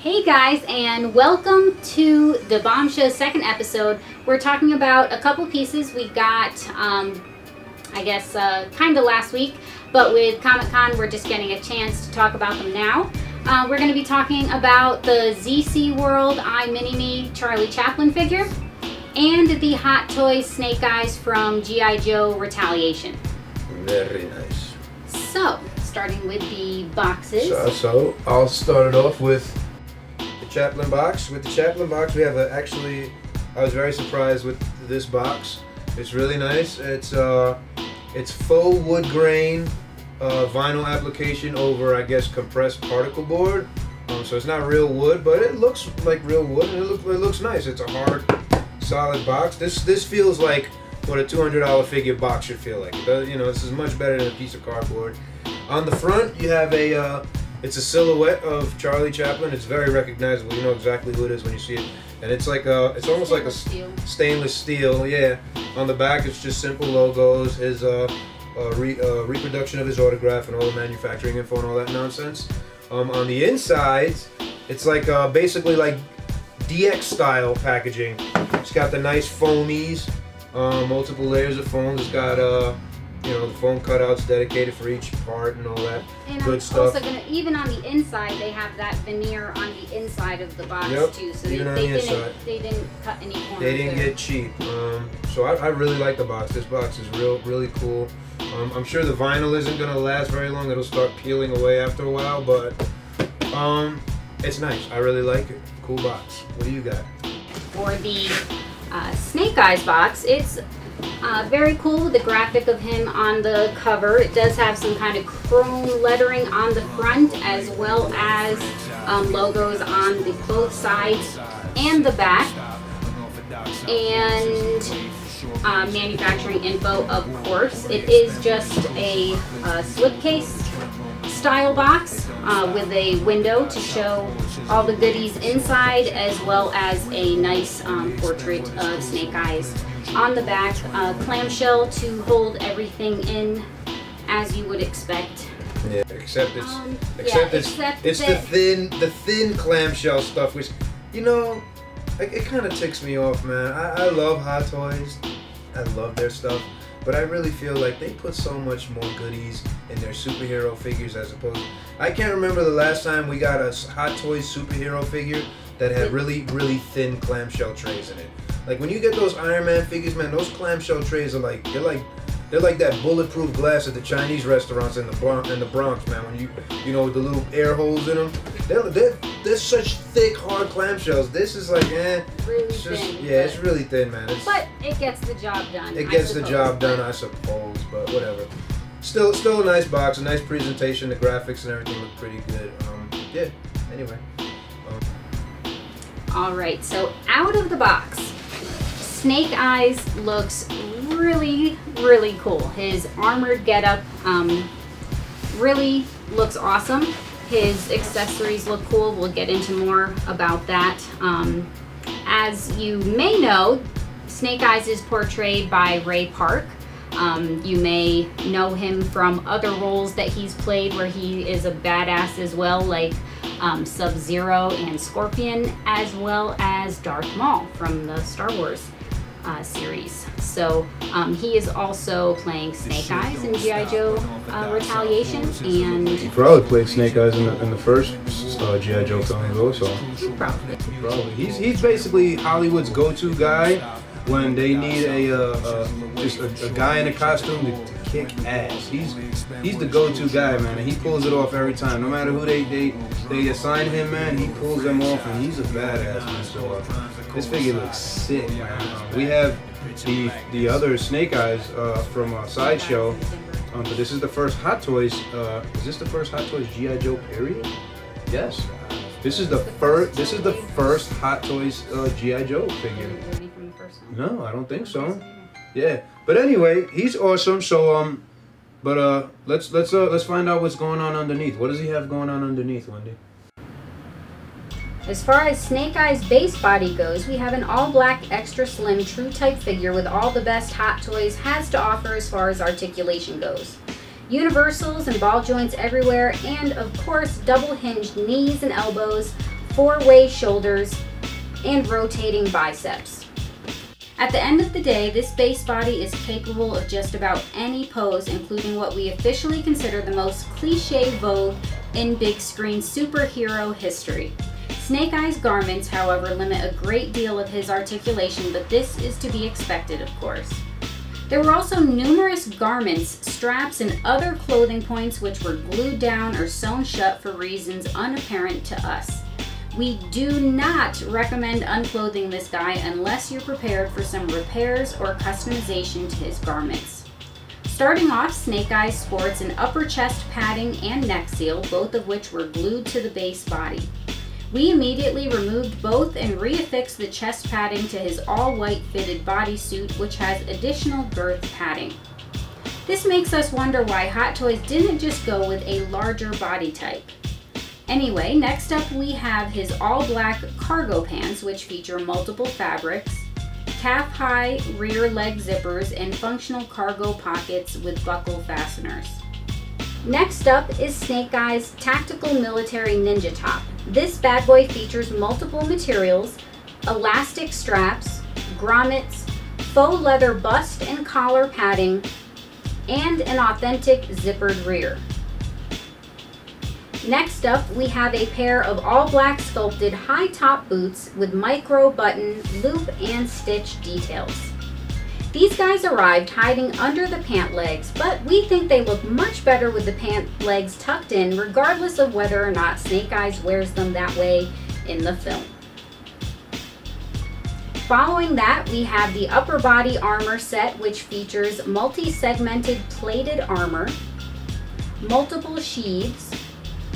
Hey guys, and welcome to the Bomb Show's second episode. We're talking about a couple pieces we got, I guess, kind of last week, but with Comic-Con we're just getting a chance to talk about them now. We're going to be talking about the ZC World iMINIme Charlie Chaplin figure and the Hot Toys Snake Eyes from G.I. Joe Retaliation. Very nice. So, starting with the boxes. So I'll start it off with the Chaplin box. With the Chaplin box, we have actually, I was very surprised with this box. It's really nice. It's faux wood grain vinyl application over, I guess, compressed particle board. So it's not real wood, but it looks like real wood, and it looks nice. It's a hard, solid box. This feels like what a $200 figure box should feel like. You know, this is much better than a piece of cardboard. On the front, you have it's a silhouette of Charlie Chaplin. It's very recognizable. You know exactly who it is when you see it. And it's like it's almost like a stainless steel. Yeah. On the back, it's just simple logos, his reproduction of his autograph, and all the manufacturing info and all that nonsense. On the inside, it's like basically like DX style packaging. It's got the nice foamies, multiple layers of foam. It's got you know, the foam cutouts dedicated for each part and all that good stuff. Also even on the inside, they have that veneer on the inside of the box too. So even they didn't cut any corners. They didn't get cheap. So I really like the box. This box is really cool. I'm sure the vinyl isn't gonna last very long. It'll start peeling away after a while, but it's nice. I really like it. Cool box. What do you got? For the Snake Eyes box, it's very cool with the graphic of him on the cover. It does have some kind of chrome lettering on the front, as well as logos on both sides and the back, and manufacturing info, of course. It is just a slipcase style box with a window to show all the goodies inside, as well as a nice portrait of Snake Eyes on the back. Clamshell to hold everything in, as you would expect. Yeah, except it's the thin clamshell stuff, which, you know, it kind of ticks me off, man. I love Hot Toys. I love their stuff, but I really feel like they put so much more goodies in their superhero figures as opposed. I can't remember the last time we got a Hot Toys superhero figure that had really thin clamshell trays in it. Like when you get those Iron Man figures, man, those clamshell trays are like they're like that bulletproof glass at the Chinese restaurants in the Bronx, man. When you know, with the little air holes in them, they're such thick, hard clamshells. This is like really thin. Yeah, it's really thin, man. But it gets the job done. It gets the job done, I suppose. But whatever. Still a nice box, a nice presentation. The graphics and everything look pretty good. Yeah. Anyway. All right. So out of the box, Snake Eyes looks really cool. His armored getup really looks awesome. His accessories look cool. We'll get into more about that. As you may know, Snake Eyes is portrayed by Ray Park. You may know him from other roles that he's played where he is a badass as well, like Sub-Zero and Scorpion, as well as Darth Maul from the Star Wars series. So he is also playing Snake Eyes in G.I. Joe Retaliation, and he probably played Snake Eyes in the first G.I. Joe film also. Probably. He's basically Hollywood's go-to guy when they need just a guy in a costume to kick ass. He's the go-to guy, man, and he pulls it off every time. No matter who they assign him, man, he pulls them off, and he's a badass, man. So this figure looks sick, man. We have the other Snake Eyes from Sideshow, but this is the first Hot Toys. Is this the first Hot Toys G.I. Joe period? Yes. This is the first Hot Toys G.I. Joe figure. No, I don't think so. Yeah, but anyway, he's awesome. So let's find out what's going on underneath. What does he have going on underneath, Wendy? As far as Snake Eyes base body goes, we have an all-black, extra slim, true type figure with all the best Hot Toys has to offer as far as articulation goes. Universals and ball joints everywhere, and of course double hinged knees and elbows, four-way shoulders, and rotating biceps. At the end of the day, this base body is capable of just about any pose, including what we officially consider the most cliche vogue in big screen superhero history. Snake Eyes garments, however, limit a great deal of his articulation, but this is to be expected, of course. There were also numerous garments, straps, and other clothing points which were glued down or sewn shut for reasons unapparent to us. We do not recommend unclothing this guy unless you're prepared for some repairs or customization to his garments. Starting off, Snake Eyes sports an upper chest padding and neck seal, both of which were glued to the base body. We immediately removed both and reaffixed the chest padding to his all-white fitted bodysuit, which has additional girth padding. This makes us wonder why Hot Toys didn't just go with a larger body type. Anyway, next up we have his all-black cargo pants, which feature multiple fabrics, calf-high rear leg zippers, and functional cargo pockets with buckle fasteners. Next up is Snake Eyes Tactical Military Ninja Top. This bad boy features multiple materials, elastic straps, grommets, faux leather bust and collar padding, and an authentic zippered rear. Next up, we have a pair of all black sculpted high top boots with micro button, loop, and stitch details. These guys arrived hiding under the pant legs, but we think they look much better with the pant legs tucked in, regardless of whether or not Snake Eyes wears them that way in the film. Following that, we have the upper body armor set, which features multi-segmented plated armor, multiple sheaths,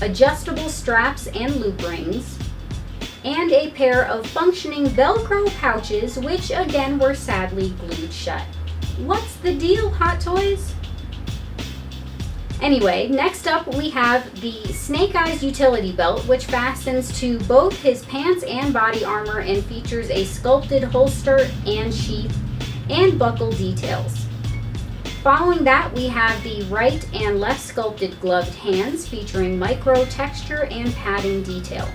adjustable straps and loop rings, and a pair of functioning Velcro pouches, which again were sadly glued shut. What's the deal, Hot Toys? Anyway, next up we have the Snake Eyes utility belt, which fastens to both his pants and body armor and features a sculpted holster and sheath and buckle details. Following that, we have the right and left sculpted gloved hands featuring micro texture and padding detail.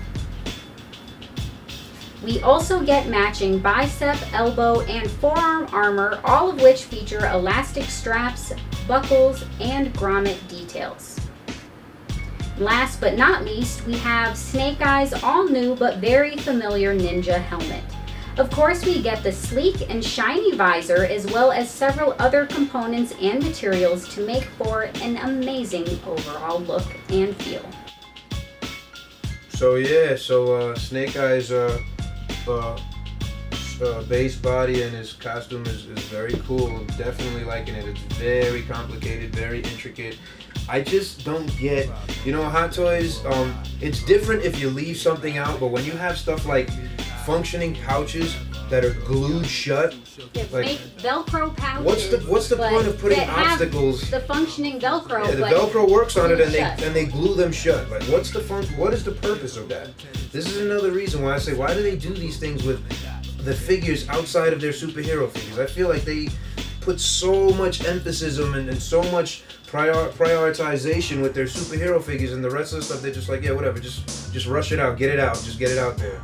We also get matching bicep, elbow, and forearm armor, all of which feature elastic straps, buckles, and grommet details. Last but not least, we have Snake Eyes' all new but very familiar ninja helmet. Of course, we get the sleek and shiny visor, as well as several other components and materials to make for an amazing overall look and feel. So yeah, Snake Eyes base body and his costume is very cool. Definitely liking it. It's very complicated, very intricate. I just don't get, Hot Toys, it's different if you leave something out, but when you have stuff like functioning pouches that are glued shut, like Velcro pouches. What's the point of putting obstacles? The functioning Velcro. Yeah, the Velcro works on it, and they glue them shut. Like, what is the purpose of that? This is another reason why I say, why do they do these things with the figures outside of their superhero figures? I feel like they put so much emphasis and so much prioritization with their superhero figures, and the rest of the stuff they're just like, yeah, whatever, just rush it out, get it out, just get it out there.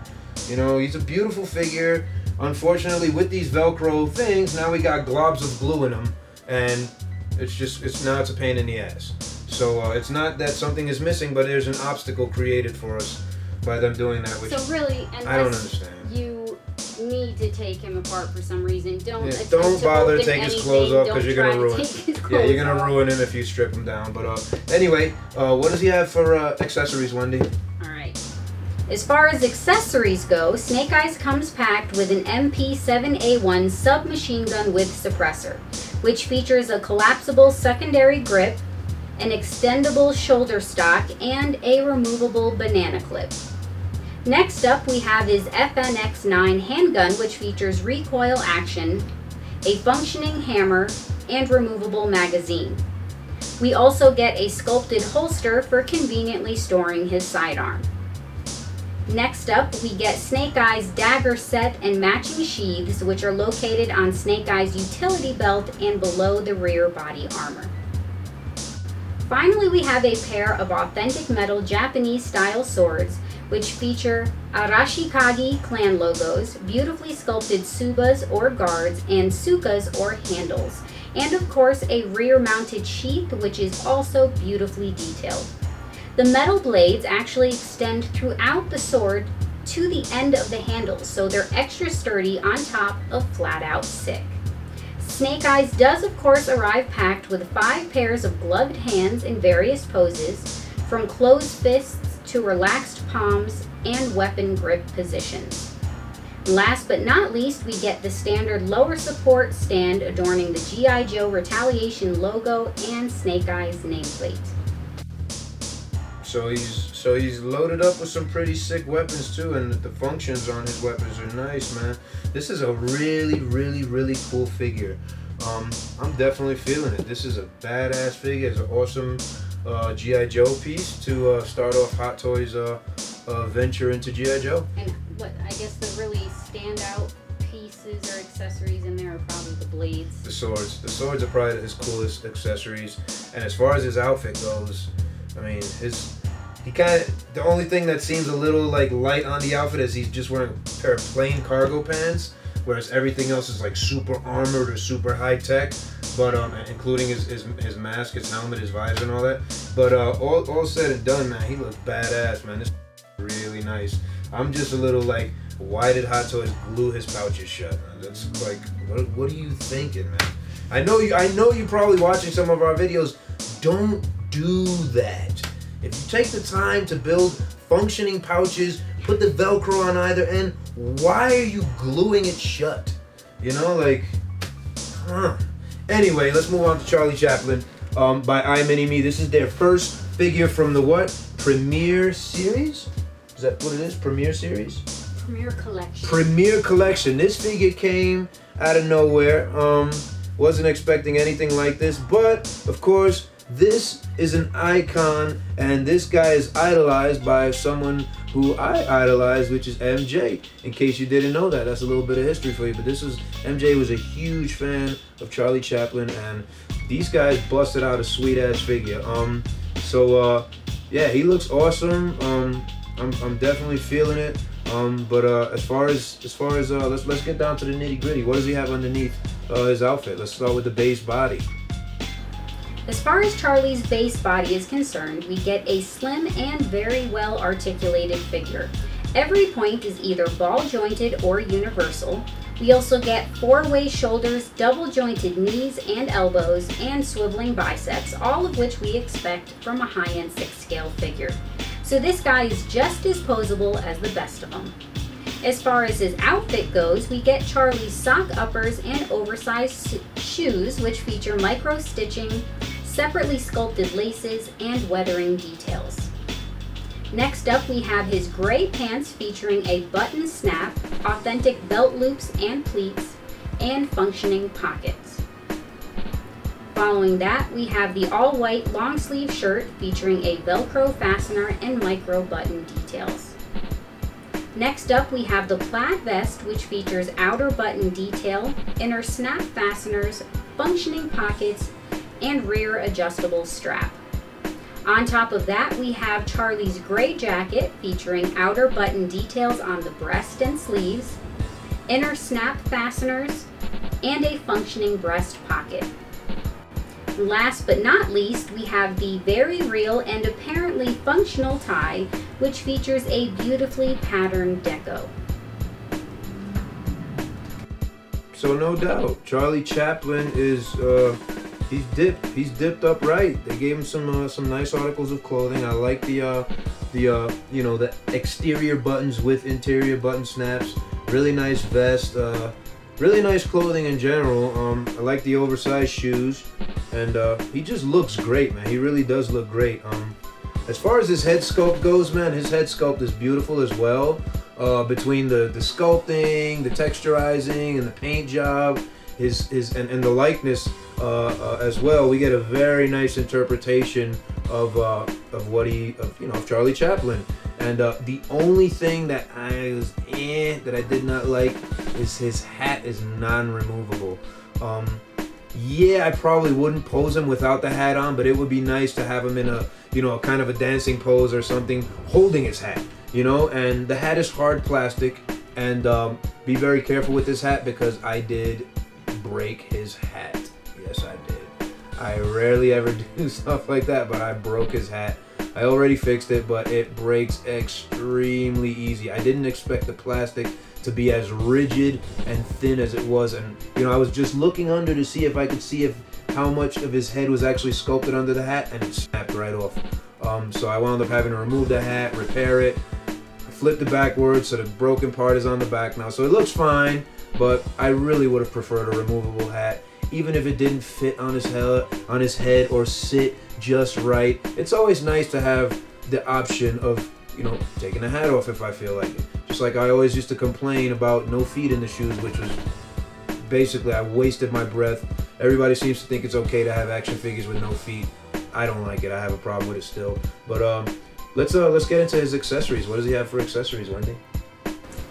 He's a beautiful figure. Unfortunately, with these Velcro things, now we got globs of glue in them, and it's a pain in the ass. So it's not that something is missing, but there's an obstacle created for us by them doing that, which so really, I don't understand. You need to take him apart for some reason. Don't bother to take his clothes off, because you're gonna ruin. Yeah, you're gonna ruin him if you strip him down. But anyway, what does he have for accessories, Wendy? As far as accessories go, Snake Eyes comes packed with an MP7A1 submachine gun with suppressor, which features a collapsible secondary grip, an extendable shoulder stock, and a removable banana clip. Next up, we have his FNX9 handgun, which features recoil action, a functioning hammer, and removable magazine. We also get a sculpted holster for conveniently storing his sidearm. Next up, we get Snake Eyes Dagger set and matching sheaths, which are located on Snake Eyes utility belt and below the rear body armor. Finally, we have a pair of authentic metal Japanese style swords, which feature Arashikage clan logos, beautifully sculpted tsubas or guards, and tsukas or handles, and of course a rear mounted sheath, which is also beautifully detailed. The metal blades actually extend throughout the sword to the end of the handles, so they're extra sturdy on top of flat out sick. Snake Eyes does of course arrive packed with 5 pairs of gloved hands in various poses, from closed fists to relaxed palms and weapon grip positions. Last but not least, we get the standard lower support stand adorning the G.I. Joe Retaliation logo and Snake Eyes nameplate. So he's loaded up with some pretty sick weapons too, and the functions on his weapons are nice, man. This is a really cool figure. I'm definitely feeling it. This is a badass figure. It's an awesome G.I. Joe piece to start off Hot Toys' venture into G.I. Joe. And what I guess the really standout pieces or accessories in there are probably the blades. The swords. The swords are probably his coolest accessories. And as far as his outfit goes, I mean, the only thing that seems a little like light on the outfit is he's just wearing a pair of plain cargo pants, whereas everything else is like super armored or super high tech, but including his mask, his helmet, his visor, and all that. But all said and done, man, he looks badass, man. This is really nice. I'm just a little like, why did Hot Toys glue his pouches shut? That's like, what are you thinking, man? I know you're probably watching some of our videos. Don't do that. If you take the time to build functioning pouches, put the Velcro on either end, why are you gluing it shut? You know, like, huh. Anyway, let's move on to Charlie Chaplin by iMINIme. This is their first figure from the what? Premiere series? Is that what it is? Premiere series? Premiere collection. Premiere collection. This figure came out of nowhere. Wasn't expecting anything like this, but of course, this is an icon, and this guy is idolized by someone who I idolize, which is MJ. In case you didn't know that, that's a little bit of history for you. But MJ was a huge fan of Charlie Chaplin, and these guys busted out a sweet ass figure. Yeah, he looks awesome. I'm definitely feeling it. But as far as let's get down to the nitty gritty. What does he have underneath his outfit? Let's start with the base body. As far as Charlie's base body is concerned, we get a slim and very well articulated figure. Every point is either ball jointed or universal. We also get 4-way shoulders, double jointed knees and elbows, and swiveling biceps, all of which we expect from a high-end 6-scale figure. So this guy is just as posable as the best of them. As far as his outfit goes, we get Charlie's sock uppers and oversized shoes, which feature micro stitching, separately sculpted laces, and weathering details. Next up, we have his gray pants featuring a button snap, authentic belt loops and pleats, and functioning pockets. Following that, we have the all-white long sleeve shirt featuring a Velcro fastener and micro button details. Next up, we have the Flak Vest, which features outer button detail, inner snap fasteners, functioning pockets, and rear adjustable strap. On top of that, we have Charlie's gray jacket featuring outer button details on the breast and sleeves, inner snap fasteners, and a functioning breast pocket. Last but not least, we have the very real and apparently functional tie, which features a beautifully patterned deco. So no doubt, Charlie Chaplin is he's dipped up right. They gave him some nice articles of clothing. I like the exterior buttons with interior button snaps. Really nice vest. Really nice clothing in general. I like the oversized shoes, and he just looks great, man. He really does look great. As far as his head sculpt goes, man, his head sculpt is beautiful as well. Between the sculpting, the texturizing, and the paint job, and the likeness as well, we get a very nice interpretation of Charlie Chaplin. And the only thing that I did not like is his hat is non-removable. yeah, I probably wouldn't pose him without the hat on, but it would be nice to have him in a, you know, kind of a dancing pose or something, holding his hat, you know. And the hat is hard plastic, and be very careful with this hat because I did break his hat. Yes, I did. I rarely ever do stuff like that, but I broke his hat. I already fixed it, but it breaks extremely easy. I didn't expect the plastic to be as rigid and thin as it was, and you know, I was just looking under to see if I could see how much of his head was actually sculpted under the hat, and it snapped right off. So I wound up having to remove the hat, repair it, flip it backwards so the broken part is on the back now. So it looks fine, but I really would have preferred a removable hat, even if it didn't fit on his head or sit just right. It's always nice to have the option of, you know, taking the hat off if I feel like it. Just like I always used to complain about no feet in the shoes, which was basically I wasted my breath. Everybody seems to think it's okay to have action figures with no feet. I don't like it. I have a problem with it still. But let's get into his accessories. What does he have for accessories, Wendy?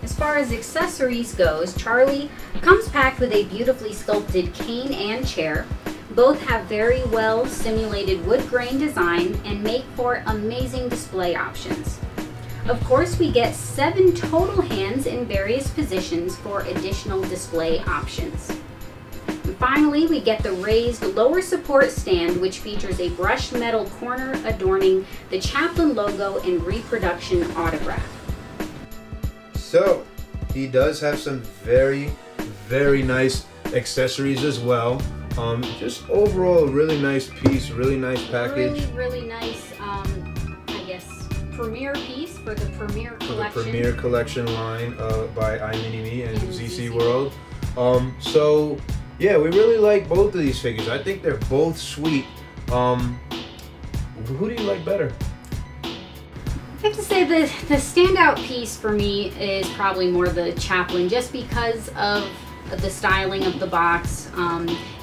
As far as accessories goes, Charlie comes packed with a beautifully sculpted cane and chair. Both have very well simulated wood grain design and make for amazing display options. Of course, we get 7 total hands in various positions for additional display options. And finally, we get the raised lower support stand, which features a brushed metal corner adorning the Chaplin logo and reproduction autograph. So, he does have some very, very nice accessories as well. Just overall, a really nice piece, really nice package. Really nice, I guess, premiere piece for the premiere collection. For the premiere collection line by iMINIme and ZC World. So, yeah, we really like both of these figures. I think they're both sweet. Who do you like better? I have to say the standout piece for me is probably more the Chaplin, just because of the styling of the box,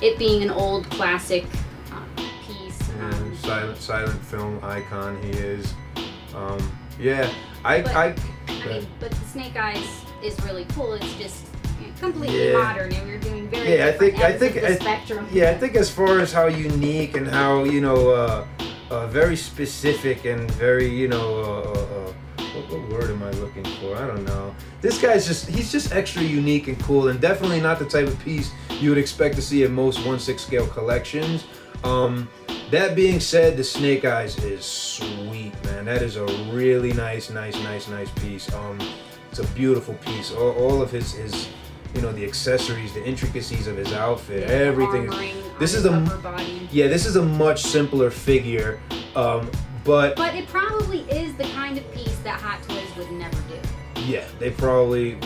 it being an old classic piece. Silent film icon he is. Yeah, but the Snake Eyes is really cool. It's just completely modern, and we're doing very different ends of the spectrum. Yeah, I think as far as how unique and how, you know, very specific and very, you know, what word am I looking for? I don't know. This guy's he's just extra unique and cool, and definitely not the type of piece you would expect to see in most 1/6 scale collections. That being said, the Snake Eyes is sweet, man. That is a really nice piece. It's a beautiful piece. All of his you know, the accessories, the intricacies of his outfit, everything. This is a much simpler figure, but it probably is the kind of piece that Hot Toys would never do. Yeah, they probably,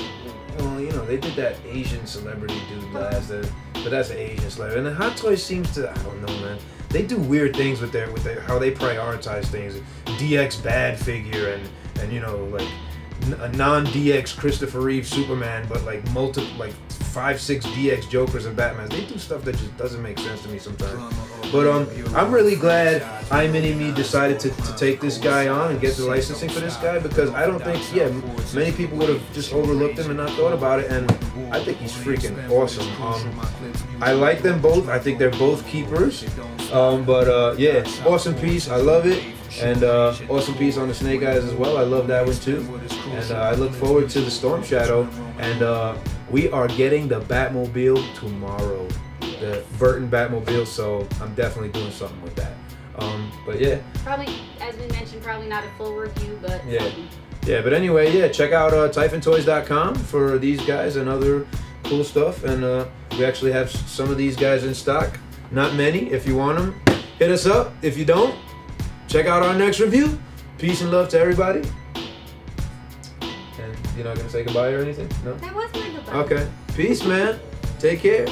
well, you know, they did that Asian celebrity dude last, but that's an Asian celebrity. And the Hot Toys seems to, I don't know, man. They do weird things with their how they prioritize things. DX bad figure and you know, like a non-DX Christopher Reeve Superman, but like 5-6 DX Jokers and Batmans. They do stuff that just doesn't make sense to me sometimes. But I'm really glad iMINIme decided to take this guy on and get the licensing for this guy, because I don't think, many people would have just overlooked him and not thought about it, and I think he's freaking awesome. I like them both. I think they're both keepers. Yeah, awesome piece. I love it. And awesome piece on the Snake Eyes as well. I love that one too. And I look forward to the Storm Shadow. And we are getting the Batmobile tomorrow, the Burton Batmobile. So I'm definitely doing something with that. But yeah. Probably, as we mentioned, probably not a full review, but yeah. Yeah, but anyway, yeah, check out typhontoys.com for these guys and other cool stuff. And we actually have some of these guys in stock. Not many. If you want them, hit us up. If you don't, check out our next review. Peace and love to everybody. And you're not going to say goodbye or anything? No? That was my goodbye. Okay. Peace, man. Take care.